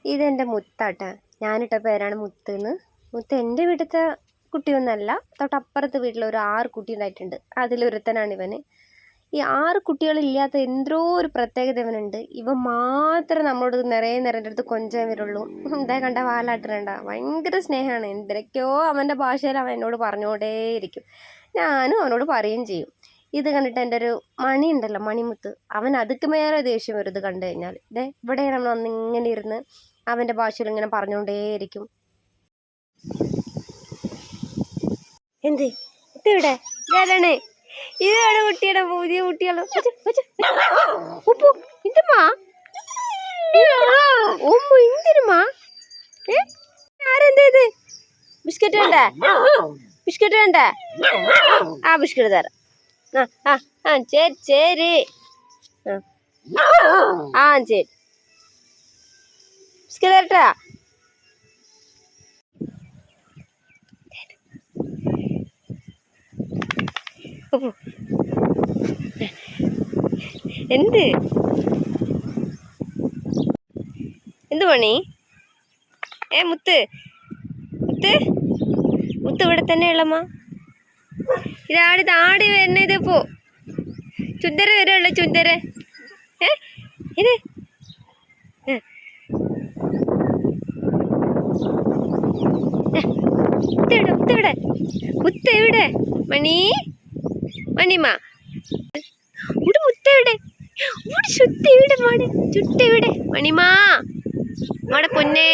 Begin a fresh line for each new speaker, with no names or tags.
ഇതെൻ്റെ മുത്താട്ടാ. ഞാനിട്ട പേരാണ് മുത്തെന്ന്. മുത്ത് എൻ്റെ വീട്ടിലത്തെ കുട്ടിയൊന്നല്ല, തൊട്ടപ്പുറത്തെ വീട്ടിൽ ഒരു 6 കുട്ടി ഉണ്ടായിട്ടുണ്ട്. അതിലൊരുത്തനാണ് ഇവന്. ഈ 6 കുട്ടികളില്ലാത്ത എന്തോ ഒരു പ്രത്യേകത ഇവനുണ്ട്. ഇവൻ മാത്രം നമ്മളോട് നിറയെ അടുത്ത് കൊഞ്ചാൻ വരുള്ളൂ. എന്താ കണ്ട വാലാട്ടണ്ട, ഭയങ്കര സ്നേഹമാണ്. എന്തൊക്കെയോ അവൻ്റെ ഭാഷയിൽ അവൻ എന്നോട് പറഞ്ഞുകൊണ്ടേയിരിക്കും. ഞാനും അവനോട് പറയുകയും ചെയ്യും. ഇത് കണ്ടിട്ട് എൻ്റെ ഒരു മണി ഉണ്ടല്ലോ, മണിമുത്ത്, അവൻ അതുക്ക് മേലെ ദേഷ്യം വരും ഇത് കണ്ടു കഴിഞ്ഞാൽ. ഇവിടെ നമ്മൾ വന്നിങ്ങനെ ഇരുന്ന് അവൻ്റെ ഭാഷയിൽ ഇങ്ങനെ പറഞ്ഞുകൊണ്ടേയിരിക്കും. എന്ത് ഇവിടെ ഇതാണ്, ഇതാണ് കുട്ടിയുടെ പുതിയ കുട്ടികളും. ആരെന്തേത് ബിസ്ക്കറ്റ് വേണ്ടേ? ബിസ്ക്കറ്റ് വേണ്ടേ? ആ ബിസ്ക്കറ്റ് തരാം. ശരി ശരി, ആ ശരി, ബിസ്ക്കറ്റ് തരട്ടാ. എന്ത് എന്ത് പണി? മുത്ത് മുത്ത് മുത്ത് ഇവിടെ തന്നെ ഉള്ളമ്മ. ഇതാടി താടി വരുന്ന ഇതിപ്പോ ചുന്തര വരുള്ളൂ, ചുന്തര. ഇത് മുത്തെവിടെ മുത്തെവിടെ? മണി മണിമ ഇവിടെ മുത്തെവിടെ? ഇവിടെ ചുട്ടെവിടെ മാട്? ചുട്ടെവിടെ മണിമാ? മാടെ പൊന്നേ.